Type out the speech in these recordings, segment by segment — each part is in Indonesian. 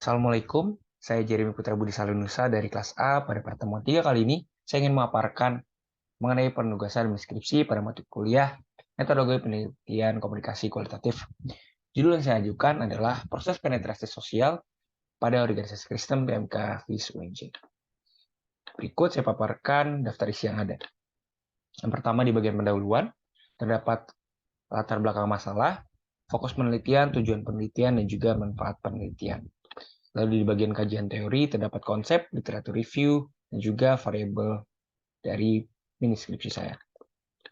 Assalamualaikum, saya Jeremy Putra Budi Salinusa dari kelas A. Pada pertemuan 3 kali ini, saya ingin memaparkan mengenai penugasan deskripsi pada mata kuliah metodologi penelitian komunikasi kualitatif. Judul yang saya ajukan adalah proses penetrasi sosial pada organisasi Kristen PMK FIS UNJ. Berikut saya paparkan daftar isi yang ada. Yang pertama di bagian pendahuluan, terdapat latar belakang masalah, fokus penelitian, tujuan penelitian, dan juga manfaat penelitian. Lalu di bagian kajian teori terdapat konsep, literatur review, dan juga variabel dari mini skripsi saya.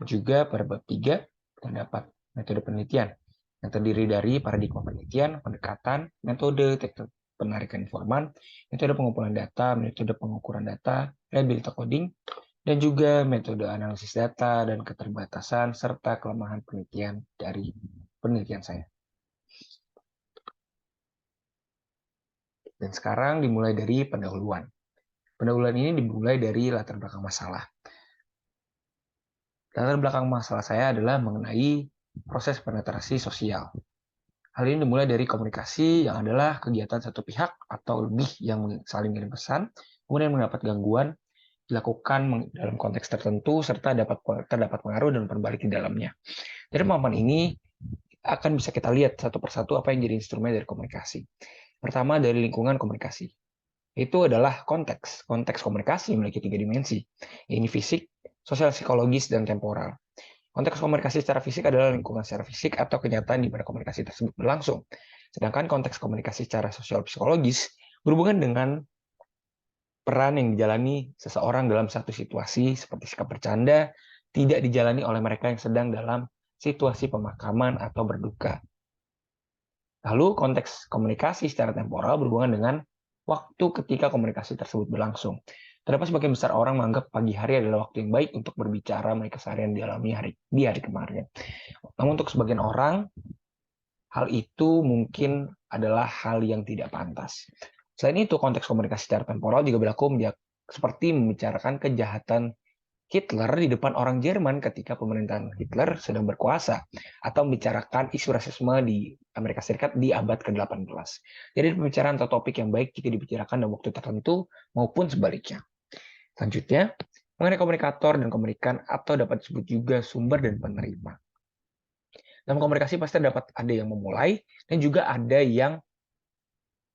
Juga pada bab 3 terdapat metode penelitian yang terdiri dari paradigma penelitian, pendekatan, metode, teknik penarikan informan, metode pengumpulan data, metode pengukuran data, reliability coding, dan juga metode analisis data dan keterbatasan serta kelemahan penelitian dari penelitian saya. Dan sekarang dimulai dari pendahuluan. Pendahuluan ini dimulai dari latar belakang masalah. Latar belakang masalah saya adalah mengenai proses penetrasi sosial. Hal ini dimulai dari komunikasi yang adalah kegiatan satu pihak atau lebih yang saling mengirim pesan, kemudian mendapat gangguan, dilakukan dalam konteks tertentu, serta terdapat pengaruh dan berbalik di dalamnya. Dari pemahaman ini akan bisa kita lihat satu persatu apa yang jadi instrumen dari komunikasi. Pertama, dari lingkungan komunikasi. Itu adalah konteks. Konteks komunikasi memiliki 3 dimensi. Ini fisik, sosial psikologis, dan temporal. Konteks komunikasi secara fisik adalah lingkungan secara fisik atau kenyataan di mana komunikasi tersebut berlangsung. Sedangkan konteks komunikasi secara sosial psikologis berhubungan dengan peran yang dijalani seseorang dalam satu situasi seperti sikap bercanda, tidak dijalani oleh mereka yang sedang dalam situasi pemakaman atau berduka. Lalu konteks komunikasi secara temporal berhubungan dengan waktu ketika komunikasi tersebut berlangsung. Terdapat sebagian besar orang menganggap pagi hari adalah waktu yang baik untuk berbicara mereka keseharian di hari kemarin. Namun untuk sebagian orang, hal itu mungkin adalah hal yang tidak pantas. Selain itu, konteks komunikasi secara temporal juga berlaku seperti membicarakan kejahatan Hitler di depan orang Jerman ketika pemerintahan Hitler sedang berkuasa, atau membicarakan isu rasisme di Amerika Serikat di abad ke-18. Jadi pembicaraan atau topik yang baik jika dibicarakan dalam waktu tertentu maupun sebaliknya. Selanjutnya, mengenai komunikator dan komunikan atau dapat disebut juga sumber dan penerima. Dalam komunikasi pasti dapat ada yang memulai dan juga ada yang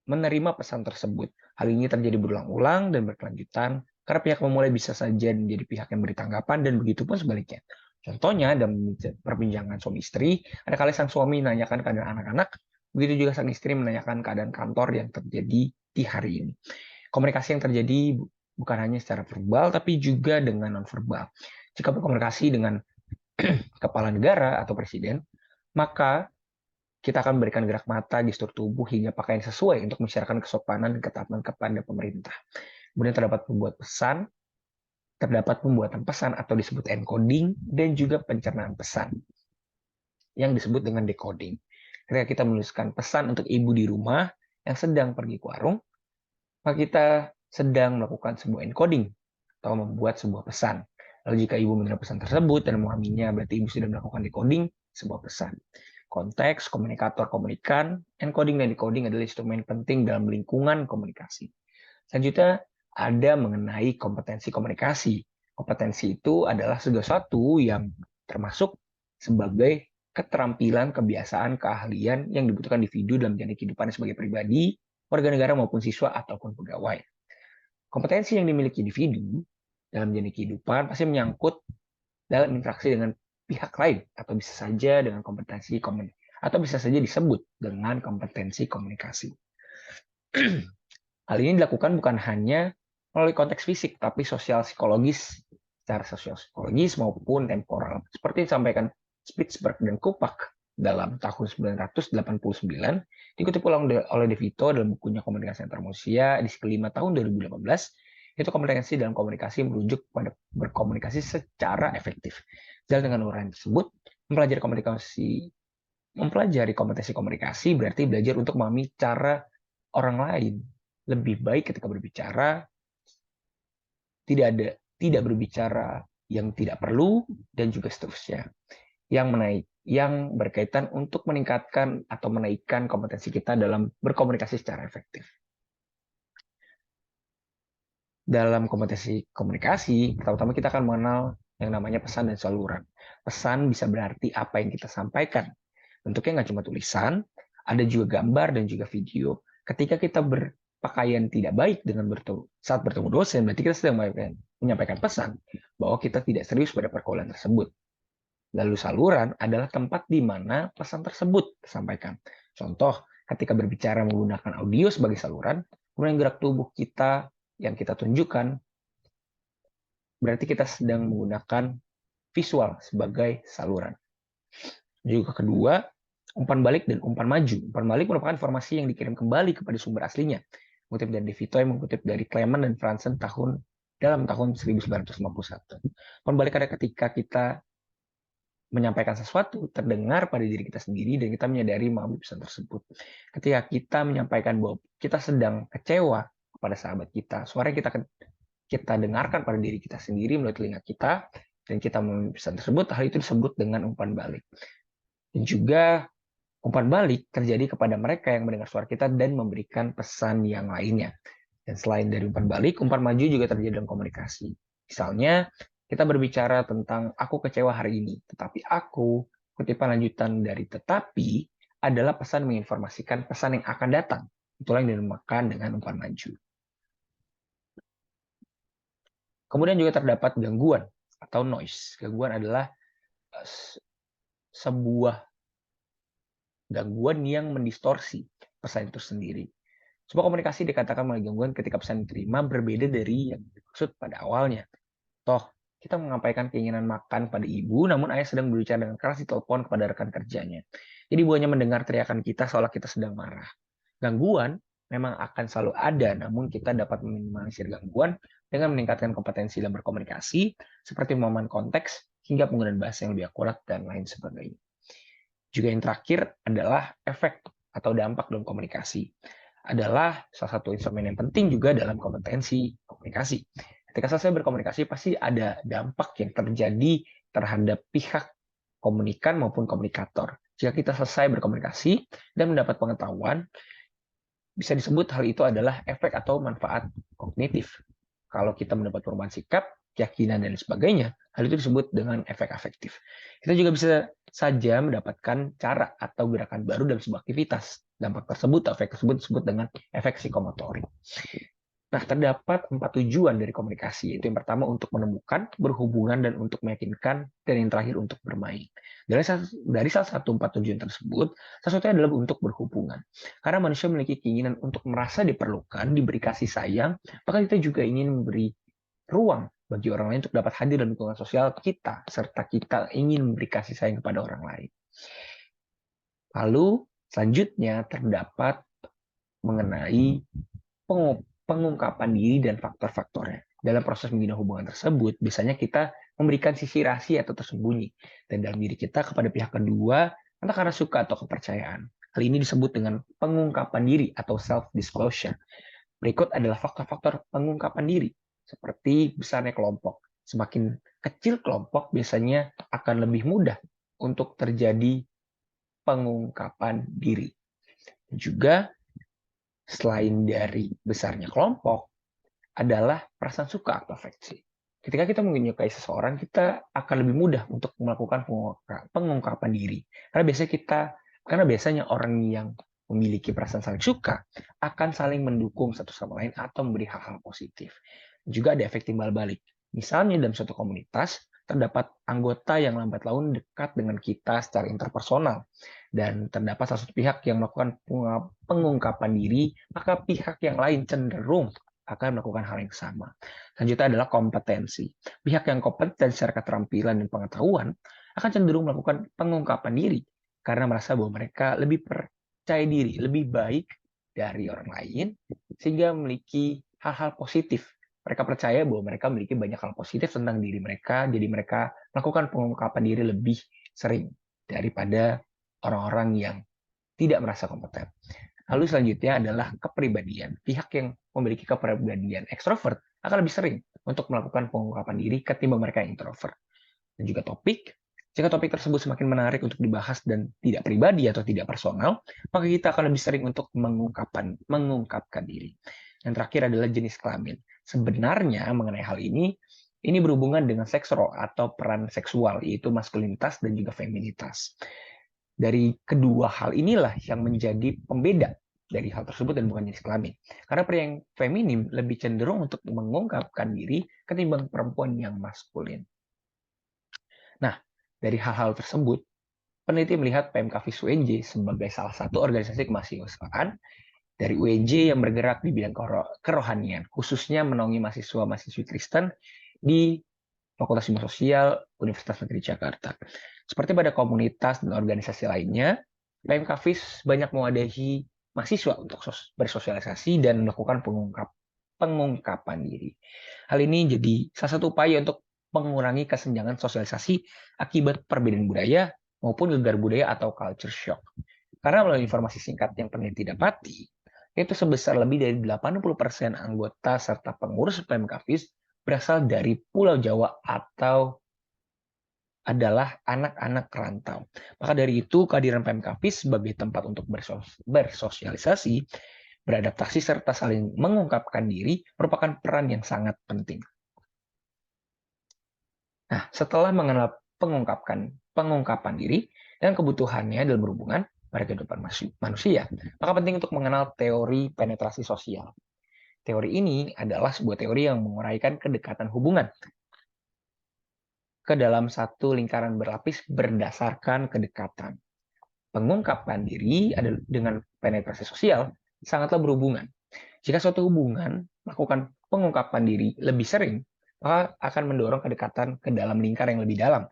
menerima pesan tersebut. Hal ini terjadi berulang-ulang dan berkelanjutan karena pihak memulai bisa saja menjadi pihak yang beri tanggapan dan begitu pun sebaliknya. Contohnya dalam perbincangan suami istri, ada kali sang suami menanyakan keadaan anak-anak, begitu juga sang istri menanyakan keadaan kantor yang terjadi di hari ini. Komunikasi yang terjadi bukan hanya secara verbal, tapi juga dengan non-verbal. Jika berkomunikasi dengan kepala negara atau presiden, maka kita akan memberikan gerak mata, gestur tubuh, hingga pakaian sesuai untuk mengisyaratkan kesopanan dan ketaatan kepada pemerintah. Kemudian terdapat pembuatan pesan atau disebut encoding, dan juga pencernaan pesan yang disebut dengan decoding. Ketika kita menuliskan pesan untuk ibu di rumah yang sedang pergi ke warung, maka kita sedang melakukan sebuah encoding atau membuat sebuah pesan. Lalu jika ibu menerima pesan tersebut dan memahaminya, berarti ibu sudah melakukan decoding sebuah pesan. Konteks, komunikator, komunikan, encoding dan decoding adalah instrumen penting dalam lingkungan komunikasi. Selanjutnya, ada mengenai kompetensi komunikasi. Kompetensi itu adalah sesuatu yang termasuk sebagai keterampilan, kebiasaan, keahlian yang dibutuhkan individu dalam menjalani kehidupannya sebagai pribadi, warga negara maupun siswa ataupun pegawai. Kompetensi yang dimiliki individu dalam menjalani kehidupan pasti menyangkut dalam interaksi dengan pihak lain atau bisa saja dengan kompetensi atau bisa saja disebut dengan kompetensi komunikasi. Hal ini dilakukan bukan hanya melalui konteks fisik, tapi sosial psikologis, secara sosial psikologis maupun temporal. Seperti disampaikan Spitzberg dan Kupak dalam tahun 1989, dikutip ulang oleh De Vito dalam bukunya Komunikasi Antar Manusia, edisi kelima tahun 2018, itu kompetensi dalam komunikasi merujuk pada berkomunikasi secara efektif. Jalan dengan uraian tersebut, mempelajari kompetensi komunikasi berarti belajar untuk memahami cara orang lain lebih baik ketika berbicara, tidak berbicara yang tidak perlu, dan juga seterusnya. Yang berkaitan untuk meningkatkan atau menaikkan kompetensi kita dalam berkomunikasi secara efektif. Dalam kompetensi komunikasi, pertama-tama kita akan mengenal yang namanya pesan dan saluran. Pesan bisa berarti apa yang kita sampaikan. Bentuknya nggak cuma tulisan, ada juga gambar dan juga video. Ketika kita berpakaian tidak baik saat bertemu dosen, berarti kita sedang menyampaikan pesan bahwa kita tidak serius pada pergaulan tersebut. Lalu saluran adalah tempat di mana pesan tersebut disampaikan. Contoh, ketika berbicara menggunakan audio sebagai saluran, kemudian gerak tubuh kita yang kita tunjukkan, berarti kita sedang menggunakan visual sebagai saluran. Juga kedua, umpan balik dan umpan maju. Umpan balik merupakan informasi yang dikirim kembali kepada sumber aslinya. Mengutip dari DeVito yang mengutip dari Clement dan Franzen dalam tahun 1951. Umpan balik ada ketika kita menyampaikan sesuatu terdengar pada diri kita sendiri dan kita menyadari melalui pesan tersebut. Ketika kita menyampaikan bahwa kita sedang kecewa kepada sahabat kita, suara yang kita dengarkan pada diri kita sendiri melalui telinga kita dan kita melalui pesan tersebut, hal itu disebut dengan umpan balik. Dan juga umpan balik terjadi kepada mereka yang mendengar suara kita dan memberikan pesan yang lainnya. Dan selain dari umpan balik, umpan maju juga terjadi dalam komunikasi. Misalnya, kita berbicara tentang aku kecewa hari ini, tetapi aku, kutipan lanjutan dari tetapi, adalah pesan menginformasikan pesan yang akan datang. Itulah yang dinamakan dengan umpan maju. Kemudian juga terdapat gangguan atau noise. Gangguan adalah sebuah gangguan yang mendistorsi pesan itu sendiri. Sebuah komunikasi dikatakan melalui gangguan ketika pesan diterima berbeda dari yang dimaksud pada awalnya. Toh, kita menyampaikan keinginan makan pada ibu, namun ayah sedang berbicara dengan keras di telepon kepada rekan kerjanya. Jadi ibu hanya mendengar teriakan kita seolah kita sedang marah. Gangguan memang akan selalu ada, namun kita dapat meminimalisir gangguan dengan meningkatkan kompetensi dalam berkomunikasi, seperti pemahaman konteks, hingga penggunaan bahasa yang lebih akurat, dan lain sebagainya. Juga yang terakhir adalah efek atau dampak dalam komunikasi. Adalah salah satu instrumen yang penting juga dalam kompetensi komunikasi. Ketika selesai berkomunikasi, pasti ada dampak yang terjadi terhadap pihak komunikan maupun komunikator. Jika kita selesai berkomunikasi dan mendapat pengetahuan, bisa disebut hal itu adalah efek atau manfaat kognitif. Kalau kita mendapat perubahan sikap, keyakinan, dan sebagainya, hal itu disebut dengan efek afektif. Kita juga bisa saja mendapatkan cara atau gerakan baru dalam sebuah aktivitas. Dampak tersebut, efek tersebut disebut dengan efek psikomotorik. Nah, terdapat 4 tujuan dari komunikasi, yaitu yang pertama untuk menemukan, berhubungan, dan untuk meyakinkan, dan yang terakhir untuk bermain. Dari salah satu 4 tujuan tersebut, salah satunya adalah untuk berhubungan. Karena manusia memiliki keinginan untuk merasa diperlukan, diberi kasih sayang, bahkan kita juga ingin memberi ruang bagi orang lain untuk dapat hadir dalam lingkungan sosial kita, serta kita ingin memberi kasih sayang kepada orang lain. Lalu, selanjutnya terdapat mengenai pengungkapan diri dan faktor-faktornya. Dalam proses membina hubungan tersebut, biasanya kita memberikan sisi rahasia atau tersembunyi dan dalam diri kita kepada pihak kedua, entah karena suka atau kepercayaan. Hal ini disebut dengan pengungkapan diri atau self-disclosure. Berikut adalah faktor-faktor pengungkapan diri, seperti besarnya kelompok. Semakin kecil kelompok, biasanya akan lebih mudah untuk terjadi pengungkapan diri. Juga selain dari besarnya kelompok, adalah perasaan suka atau afeksi. Ketika kita menyukai seseorang, kita akan lebih mudah untuk melakukan pengungkapan diri. Karena biasanya orang yang memiliki perasaan saling suka akan saling mendukung satu sama lain atau memberi hal-hal positif. Juga ada efek timbal balik. Misalnya dalam suatu komunitas, terdapat anggota yang lambat laun dekat dengan kita secara interpersonal, dan terdapat salah satu pihak yang melakukan pengungkapan diri, maka pihak yang lain cenderung akan melakukan hal yang sama. Selanjutnya adalah kompetensi. Pihak yang kompeten secara keterampilan dan pengetahuan akan cenderung melakukan pengungkapan diri karena merasa bahwa mereka lebih percaya diri, lebih baik dari orang lain, sehingga memiliki hal-hal positif. Mereka percaya bahwa mereka memiliki banyak hal positif tentang diri mereka, jadi mereka melakukan pengungkapan diri lebih sering daripada orang-orang yang tidak merasa kompeten. Lalu selanjutnya adalah kepribadian. Pihak yang memiliki kepribadian ekstrovert akan lebih sering untuk melakukan pengungkapan diri ketimbang mereka yang introvert. Dan juga topik. Jika topik tersebut semakin menarik untuk dibahas dan tidak pribadi atau tidak personal, maka kita akan lebih sering untuk mengungkapkan diri. Yang terakhir adalah jenis kelamin. Sebenarnya mengenai hal ini berhubungan dengan seks role atau peran seksual, yaitu maskulinitas dan juga feminitas. Dari kedua hal inilah yang menjadi pembeda dari hal tersebut dan bukan jenis kelamin. Karena pria yang feminim lebih cenderung untuk mengungkapkan diri ketimbang perempuan yang maskulin. Nah, dari hal-hal tersebut, peneliti melihat PMK-FIS UNJ sebagai salah satu organisasi kemahasiswaan dari UNJ yang bergerak di bidang kerohanian, khususnya menaungi mahasiswa-mahasiswi Kristen di Fakultas Ilmu Sosial Universitas Negeri Jakarta. Seperti pada komunitas dan organisasi lainnya, PMK-FIS banyak mewadahi mahasiswa untuk bersosialisasi dan melakukan pengungkapan diri. Hal ini jadi salah satu upaya untuk mengurangi kesenjangan sosialisasi akibat perbedaan budaya maupun gegar budaya atau culture shock. Karena melalui informasi singkat yang peneliti dapati, yaitu sebesar lebih dari 80% anggota serta pengurus PMK-FIS berasal dari Pulau Jawa atau adalah anak-anak rantau. Maka dari itu, kehadiran PMK-FIS sebagai tempat untuk bersosialisasi, beradaptasi, serta saling mengungkapkan diri merupakan peran yang sangat penting. Nah, setelah mengenal pengungkapan diri dan kebutuhannya dalam berhubungan pada kehidupan manusia, maka penting untuk mengenal teori penetrasi sosial. Teori ini adalah sebuah teori yang menguraikan kedekatan hubungan ke dalam satu lingkaran berlapis berdasarkan kedekatan. Pengungkapan diri dengan penetrasi sosial sangatlah berhubungan. Jika suatu hubungan melakukan pengungkapan diri lebih sering, maka akan mendorong kedekatan ke dalam lingkar yang lebih dalam,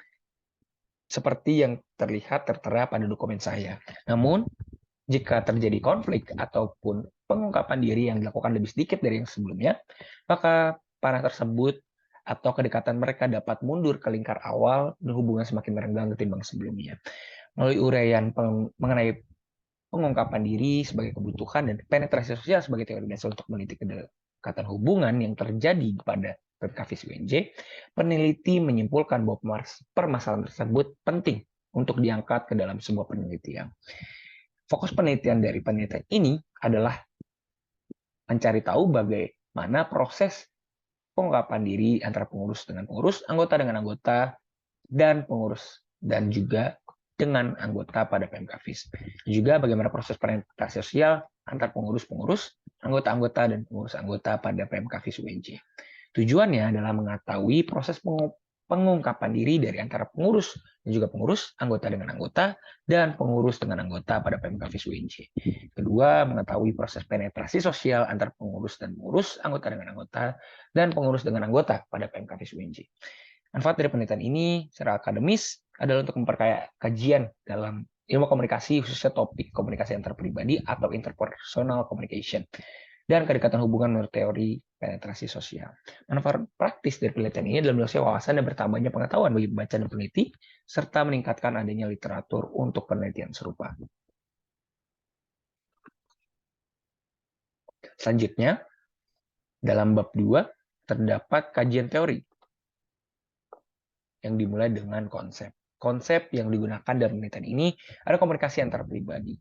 seperti yang terlihat tertera pada dokumen saya. Namun, jika terjadi konflik ataupun pengungkapan diri yang dilakukan lebih sedikit dari yang sebelumnya, maka para tersebut atau kedekatan mereka dapat mundur ke lingkar awal dan hubungan semakin merenggang ketimbang sebelumnya. Melalui uraian mengenai pengungkapan diri sebagai kebutuhan dan penetrasi sosial sebagai teori dasar untuk meneliti kedekatan hubungan yang terjadi pada PMK-FIS UNJ, peneliti menyimpulkan bahwa permasalahan tersebut penting untuk diangkat ke dalam sebuah penelitian. Fokus penelitian dari penelitian ini adalah mencari tahu bagaimana proses pengungkapan diri antara pengurus dengan pengurus, anggota dengan anggota, dan pengurus dan juga dengan anggota pada PMK-FIS. Juga bagaimana proses penetrasi sosial antar pengurus-pengurus, anggota-anggota, dan pengurus-anggota pada PMK-FIS UNJ. Tujuannya adalah mengetahui proses pengungkapan diri dari antara pengurus dan juga pengurus, anggota dengan anggota, dan pengurus dengan anggota pada PMK-FIS UNJ. Kedua, mengetahui proses penetrasi sosial antar pengurus dan pengurus, anggota dengan anggota, dan pengurus dengan anggota pada PMK-FIS UNJ. Manfaat dari penelitian ini secara akademis adalah untuk memperkaya kajian dalam ilmu komunikasi, khususnya topik komunikasi antar pribadi atau interpersonal communication, dan kedekatan hubungan menurut teori penetrasi sosial. Manfaat praktis dari penelitian ini adalah meluasnya wawasan dan bertambahnya pengetahuan bagi pembaca dan peneliti, serta meningkatkan adanya literatur untuk penelitian serupa. Selanjutnya, dalam bab 2 terdapat kajian teori yang dimulai dengan konsep. Konsep yang digunakan dalam penelitian ini adalah komunikasi antar pribadi.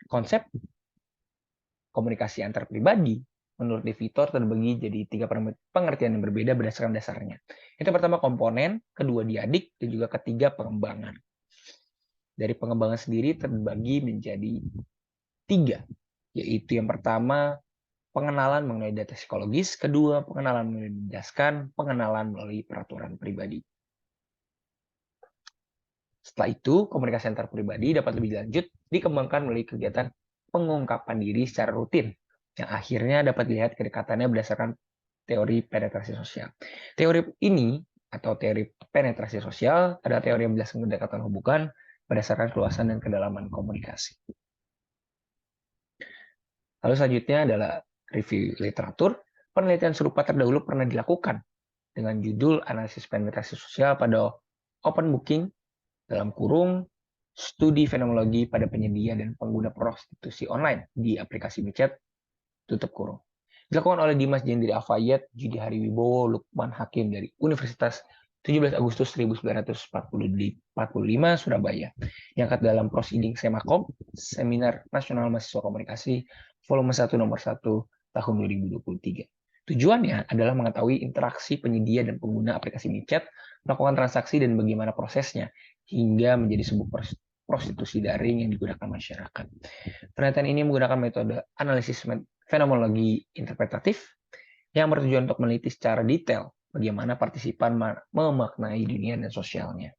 Konsep komunikasi antar pribadi menurut De Vitor terbagi jadi 3 pengertian yang berbeda berdasarkan dasarnya. Itu pertama komponen, kedua diadik, dan juga ketiga pengembangan. Dari pengembangan sendiri terbagi menjadi 3, yaitu yang pertama pengenalan mengenai data psikologis, kedua pengenalan mengenai menjelaskan, pengenalan melalui peraturan pribadi. Setelah itu, komunikasi antar pribadi dapat lebih lanjut dikembangkan melalui kegiatan pengungkapan diri secara rutin, yang akhirnya dapat dilihat kedekatannya berdasarkan teori penetrasi sosial. Teori ini, atau teori penetrasi sosial, adalah teori yang menjelaskan kedekatan hubungan berdasarkan keluasan dan kedalaman komunikasi. Lalu selanjutnya adalah review literatur. Penelitian serupa terdahulu pernah dilakukan dengan judul analisis penetrasi sosial pada Open Booking dalam kurung studi fenomenologi pada penyedia dan pengguna prostitusi online di aplikasi WeChat tutup kurung. Dilakukan oleh Dimas Jendri Afayet, Judi Hariwibowo, Lukman Hakim dari Universitas 17 Agustus 1945 Surabaya. Diangkat dalam Prosiding Semakom, Seminar Nasional Mahasiswa Komunikasi, volume 1 nomor 1 tahun 2023. Tujuannya adalah mengetahui interaksi penyedia dan pengguna aplikasi micet, melakukan transaksi dan bagaimana prosesnya, hingga menjadi sebuah prostitusi daring yang digunakan masyarakat. Penelitian ini menggunakan metode analisis fenomenologi interpretatif yang bertujuan untuk meneliti secara detail bagaimana partisipan memaknai dunia dan sosialnya.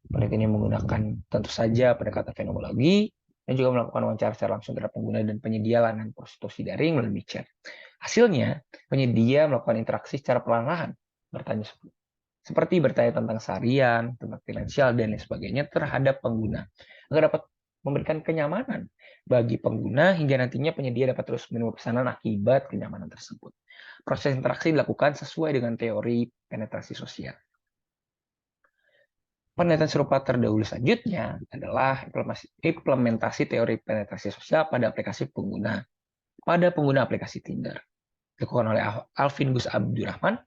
Penelitian ini menggunakan tentu saja pendekatan fenomenologi dan juga melakukan wawancara secara langsung terhadap pengguna dan penyedia layanan prostitusi daring melalui chat. Hasilnya, penyedia melakukan interaksi secara perlahan-lahan, bertanya seperti bertanya tentang seharian, tentang finansial, dan lain sebagainya terhadap pengguna, agar dapat memberikan kenyamanan bagi pengguna hingga nantinya penyedia dapat terus menerima pesanan akibat kenyamanan tersebut. Proses interaksi dilakukan sesuai dengan teori penetrasi sosial. Penelitian serupa terdahulu selanjutnya adalah implementasi teori penetrasi sosial pada aplikasi pengguna aplikasi Tinder. Dilakukan oleh Alvin Gus Abdurrahman,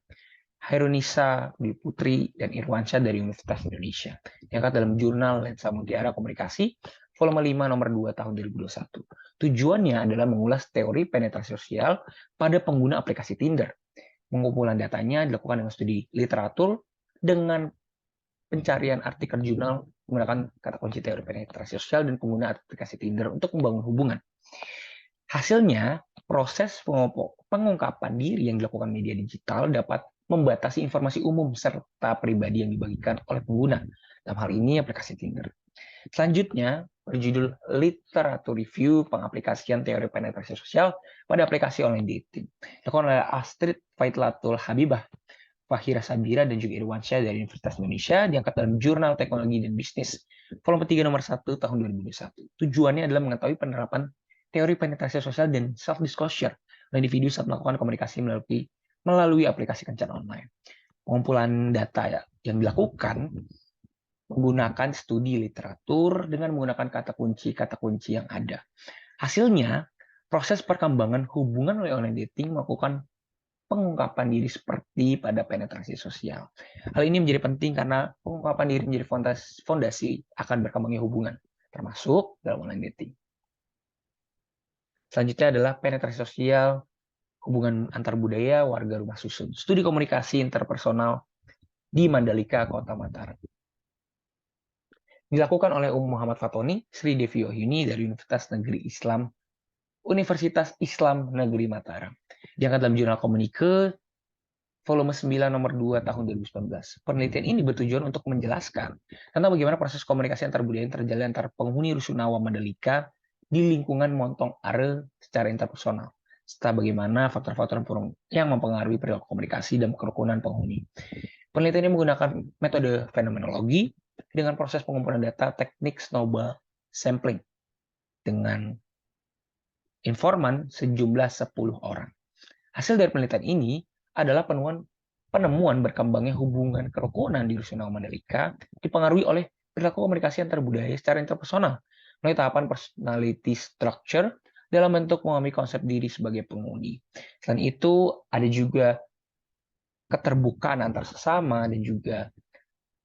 Hairunisa Dwi Putri, dan Irwansyah dari Universitas Indonesia. Diangkat dalam jurnal Lensa Mutiara Komunikasi, volume 5 nomor 2 tahun 2021. Tujuannya adalah mengulas teori penetrasi sosial pada pengguna aplikasi Tinder. Pengumpulan datanya dilakukan dengan studi literatur dengan pencarian artikel jurnal menggunakan kata kunci teori penetrasi sosial dan pengguna aplikasi Tinder untuk membangun hubungan. Hasilnya, proses pengungkapan diri yang dilakukan media digital dapat membatasi informasi umum serta pribadi yang dibagikan oleh pengguna. Dalam hal ini, aplikasi Tinder. Selanjutnya, berjudul Literatur Review Pengaplikasian Teori Penetrasi Sosial pada Aplikasi Online Dating. Dilakukan oleh Astrid Faitlatul Habibah, Fahira Sabira, dan juga Irwansyah dari Universitas Indonesia, diangkat dalam Jurnal Teknologi dan Bisnis, volume 3 nomor 1 tahun 2021. Tujuannya adalah mengetahui penerapan teori penetrasi sosial dan self-disclosure oleh individu saat melakukan komunikasi melalui aplikasi kencan online. Pengumpulan data yang dilakukan menggunakan studi literatur dengan menggunakan kata kunci yang ada. Hasilnya, proses perkembangan hubungan oleh online dating melakukan pengungkapan diri seperti pada penetrasi sosial. Hal ini menjadi penting karena pengungkapan diri menjadi fondasi akan berkembangnya hubungan, termasuk dalam online dating. Selanjutnya adalah penetrasi sosial, hubungan antar budaya, warga rumah susun. Studi komunikasi interpersonal di Mandalika, Kota Mataram. Dilakukan oleh Muhammad Fatoni, Sri Devi Wahyuni dari Universitas Islam Negeri Mataram. Diangkat dalam jurnal Komunike, volume 9 nomor 2 tahun 2019. Penelitian ini bertujuan untuk menjelaskan tentang bagaimana proses komunikasi antar budaya yang terjalin antar penghuni Rusunawa Mandalika di lingkungan Montong Are secara interpersonal, serta bagaimana faktor-faktor yang mempengaruhi perilaku komunikasi dan kerukunan penghuni. Penelitian ini menggunakan metode fenomenologi dengan proses pengumpulan data teknik snowball sampling dengan informan sejumlah 10 orang. Hasil dari penelitian ini adalah penemuan berkembangnya hubungan kerukunan di Rusunawa Mandalika dipengaruhi oleh perilaku komunikasi antar budaya secara interpersonal melalui tahapan personality structure dalam bentuk memahami konsep diri sebagai penghuni. Selain itu, ada juga keterbukaan antar sesama dan juga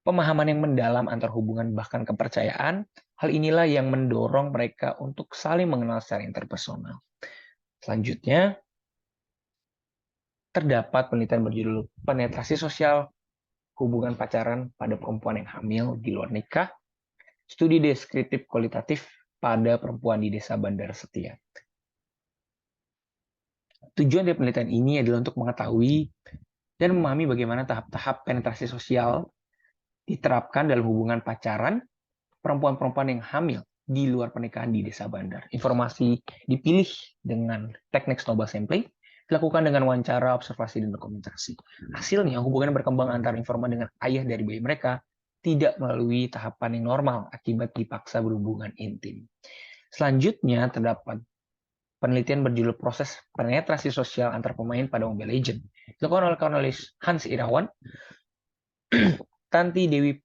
pemahaman yang mendalam antar hubungan bahkan kepercayaan. Hal inilah yang mendorong mereka untuk saling mengenal secara interpersonal. Selanjutnya, terdapat penelitian berjudul Penetrasi Sosial Hubungan Pacaran pada Perempuan yang Hamil di Luar Nikah, studi deskriptif kualitatif pada perempuan di Desa Bandar Setia. Tujuan dari penelitian ini adalah untuk mengetahui dan memahami bagaimana tahap-tahap penetrasi sosial diterapkan dalam hubungan pacaran perempuan-perempuan yang hamil di luar pernikahan di Desa Bandar. Informasi dipilih dengan teknik snowball sampling, dilakukan dengan wawancara, observasi, dan dokumentasi. Hasilnya, hubungan berkembang antara informan dengan ayah dari bayi mereka tidak melalui tahapan yang normal akibat dipaksa berhubungan intim. Selanjutnya, terdapat penelitian berjudul Proses Penetrasi Sosial Antar Pemain pada Mobile Legends. Dilakukan oleh kanalis Hans Irawan, Tanti Dewi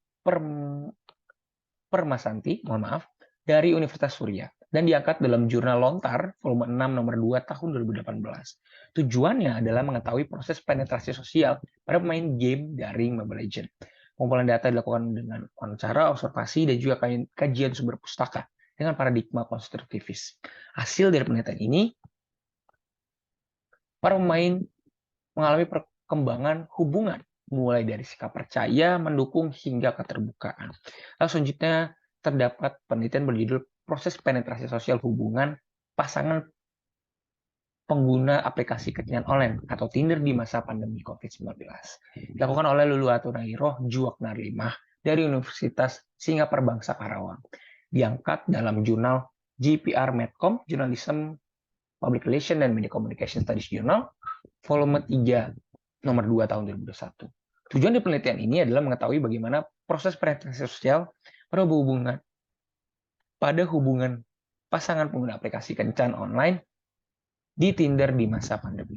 Permasanti, dari Universitas Surya dan diangkat dalam jurnal Lontar volume 6 nomor 2 tahun 2018. Tujuannya adalah mengetahui proses penetrasi sosial pada pemain game daring Mobile Legends. Pengumpulan data dilakukan dengan wawancara, observasi, dan juga kajian sumber pustaka dengan paradigma konstruktivis. Hasil dari penelitian ini, para pemain mengalami perkembangan hubungan, mulai dari sikap percaya, mendukung, hingga keterbukaan. Lalu selanjutnya terdapat penelitian berjudul proses penetrasi sosial hubungan pasangan pengguna aplikasi kencan online atau Tinder di masa pandemi COVID-19. Dilakukan oleh Lulu Atunairo Juak Narlimah dari Universitas Singapura Bangsa Karawang. Diangkat dalam jurnal GPR Medcom, Journalism, Public Relation, dan Media Communication Studies Journal, volume 3, nomor 2 tahun 2021. Tujuan di penelitian ini adalah mengetahui bagaimana proses penetrasi sosial pada hubungan pasangan pengguna aplikasi kencan online di Tinder di masa pandemi.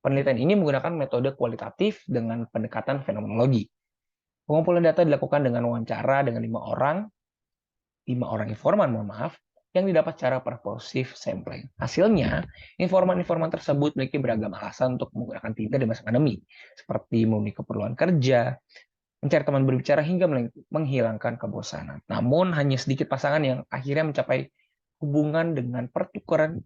Penelitian ini menggunakan metode kualitatif dengan pendekatan fenomenologi. Pengumpulan data dilakukan dengan wawancara dengan 5 orang informan, yang didapat secara proportif sampling. Hasilnya, informan-informan tersebut memiliki beragam alasan untuk menggunakan Tinder di masa pandemi, seperti memenuhi keperluan kerja, mencari teman berbicara, hingga menghilangkan kebosanan. Namun, hanya sedikit pasangan yang akhirnya mencapai hubungan dengan pertukaran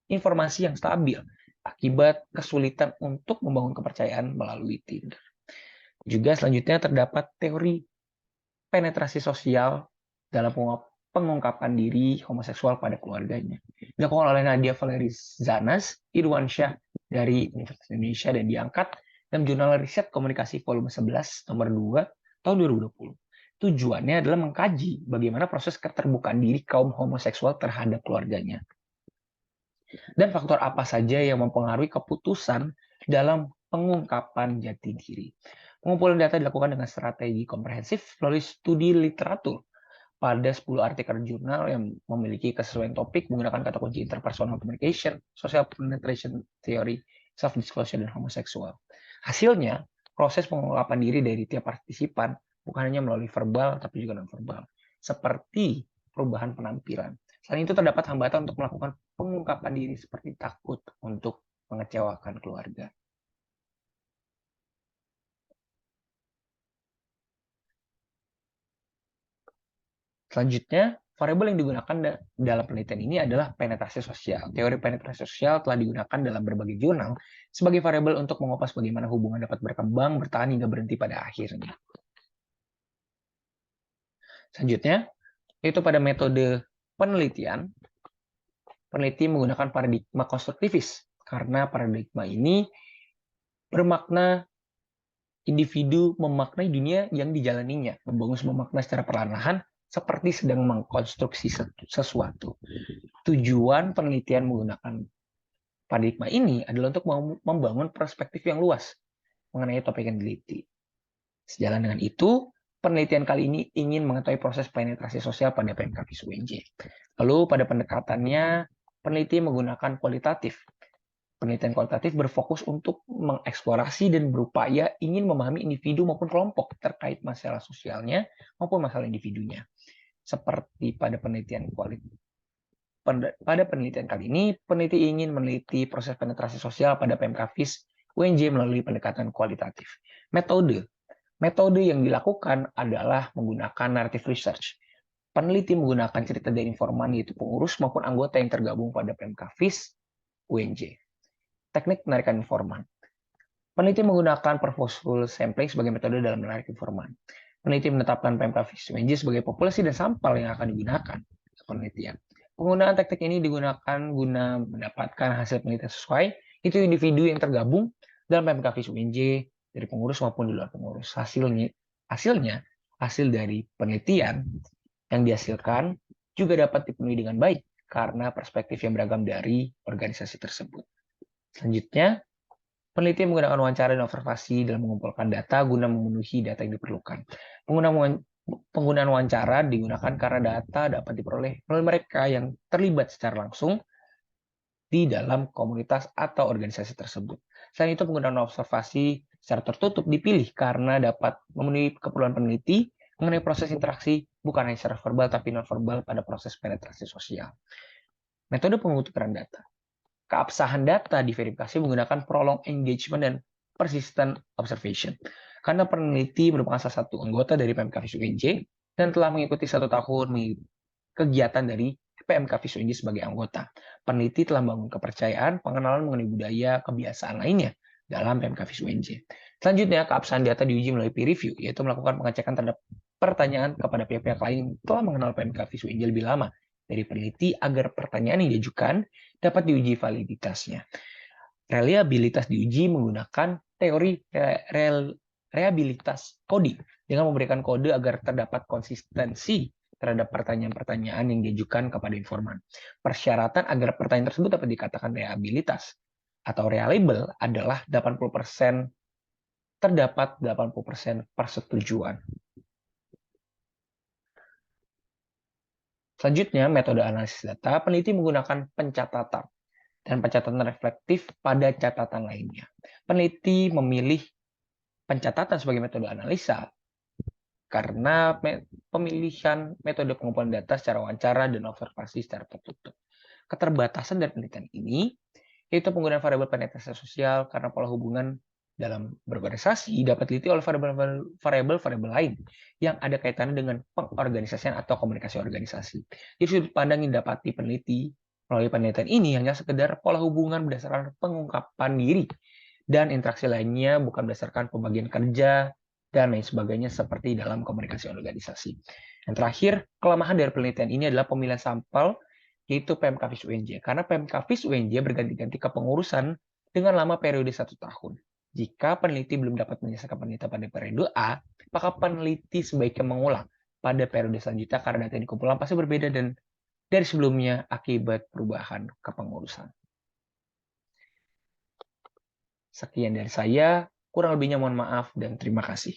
informasi yang stabil akibat kesulitan untuk membangun kepercayaan melalui Tinder. Juga selanjutnya terdapat teori penetrasi sosial dalam pengungkapan diri homoseksual pada keluarganya. Dilakukan oleh Nadia Valery Zanas, Irwansyah dari Universitas Indonesia, dan diangkat dalam jurnal riset komunikasi volume 11 nomor 2 tahun 2020. Tujuannya adalah mengkaji bagaimana proses keterbukaan diri kaum homoseksual terhadap keluarganya. Dan faktor apa saja yang mempengaruhi keputusan dalam pengungkapan jati diri. Pengumpulan data dilakukan dengan strategi komprehensif melalui studi literatur pada 10 artikel jurnal yang memiliki kesesuaian topik menggunakan kata kunci interpersonal communication, social penetration theory, self-disclosure, dan homoseksual. Hasilnya, proses pengungkapan diri dari tiap partisipan bukan hanya melalui verbal, tapi juga non-verbal, seperti perubahan penampilan. Selain itu, terdapat hambatan untuk melakukan pengungkapan diri seperti takut untuk mengecewakan keluarga. Selanjutnya, variabel yang digunakan dalam penelitian ini adalah penetrasi sosial. Teori penetrasi sosial telah digunakan dalam berbagai jurnal sebagai variabel untuk mengupas bagaimana hubungan dapat berkembang, bertahan, hingga berhenti pada akhirnya. Selanjutnya, yaitu pada metode penelitian, peneliti menggunakan paradigma konstruktivis, karena paradigma ini bermakna individu memaknai dunia yang dijalaninya, membangun sebuah makna secara perlahan-lahan, seperti sedang mengkonstruksi sesuatu. Tujuan penelitian menggunakan paradigma ini adalah untuk membangun perspektif yang luas mengenai topik yang diteliti. Sejalan dengan itu, penelitian kali ini ingin mengetahui proses penetrasi sosial pada PMK-FIS UNJ. Lalu pada pendekatannya, peneliti menggunakan kualitatif. Penelitian kualitatif berfokus untuk mengeksplorasi dan berupaya ingin memahami individu maupun kelompok terkait masalah sosialnya maupun masalah individunya. Seperti pada penelitian kali ini, peneliti ingin meneliti proses penetrasi sosial pada PMK-FIS UNJ melalui pendekatan kualitatif. Metode yang dilakukan adalah menggunakan narrative research. Peneliti menggunakan cerita dari informan, yaitu pengurus maupun anggota yang tergabung pada PMK-FIS UNJ. Teknik penarikan informan. Peneliti menggunakan purposeful sampling sebagai metode dalam menarik informan. Peneliti menetapkan PMK-FIS UNJ sebagai populasi dan sampel yang akan digunakan penelitian. Penggunaan teknik ini digunakan guna mendapatkan hasil penelitian sesuai, itu individu yang tergabung dalam PMK-FIS UNJ dari pengurus maupun di luar pengurus. Hasil dari penelitian yang dihasilkan juga dapat dipenuhi dengan baik karena perspektif yang beragam dari organisasi tersebut. Selanjutnya, peneliti menggunakan wawancara dan observasi dalam mengumpulkan data guna memenuhi data yang diperlukan. Penggunaan wawancara digunakan karena data dapat diperoleh oleh mereka yang terlibat secara langsung di dalam komunitas atau organisasi tersebut. Selain itu, penggunaan observasi secara tertutup dipilih karena dapat memenuhi keperluan peneliti mengenai proses interaksi bukan hanya secara verbal tapi non-verbal pada proses penetrasi sosial. Metode penguturan data. Keabsahan data diverifikasi menggunakan prolonged engagement dan persistent observation. Karena peneliti merupakan salah satu anggota dari PMK-FIS UNJ dan telah mengikuti 1 tahun kegiatan dari PMK FIS UNJ sebagai anggota. Peneliti telah membangun kepercayaan, pengenalan mengenai budaya, kebiasaan lainnya dalam PMK FIS UNJ. Selanjutnya, keabsahan data diuji melalui peer review, yaitu melakukan pengecekan terhadap pertanyaan kepada pihak-pihak lain yang telah mengenal PMK FIS UNJ lebih lama dari peneliti agar pertanyaan yang diajukan dapat diuji validitasnya. Reliabilitas diuji menggunakan teori reliabilitas coding dengan memberikan kode agar terdapat konsistensi terhadap pertanyaan-pertanyaan yang diajukan kepada informan. Persyaratan agar pertanyaan tersebut dapat dikatakan reliabilitas atau reliable adalah 80% terdapat 80% persetujuan. Selanjutnya, metode analisis data, peneliti menggunakan pencatatan dan pencatatan reflektif pada catatan lainnya. Peneliti memilih pencatatan sebagai metode analisa karena pemilihan metode pengumpulan data secara wawancara dan observasi secara tertutup. Keterbatasan dari penelitian ini yaitu penggunaan variabel penetrasi sosial karena pola hubungan dalam berorganisasi dapat diteliti oleh variabel-variabel lain yang ada kaitannya dengan pengorganisasian atau komunikasi organisasi. Jadi sudut pandang yang dapat peneliti melalui penelitian ini hanya sekedar pola hubungan berdasarkan pengungkapan diri dan interaksi lainnya bukan berdasarkan pembagian kerja dan lain sebagainya seperti dalam komunikasi organisasi. Yang terakhir, kelemahan dari penelitian ini adalah pemilihan sampel yaitu PMK FIS UNJ. Karena PMK FIS UNJ berganti-ganti kepengurusan dengan lama periode 1 tahun. Jika peneliti belum dapat menyelesaikan penelitian pada periode A, maka peneliti sebaiknya mengulang pada periode selanjutnya karena data yang dikumpulkan pasti berbeda dan dari sebelumnya akibat perubahan kepengurusan. Sekian dari saya, kurang lebihnya mohon maaf dan terima kasih.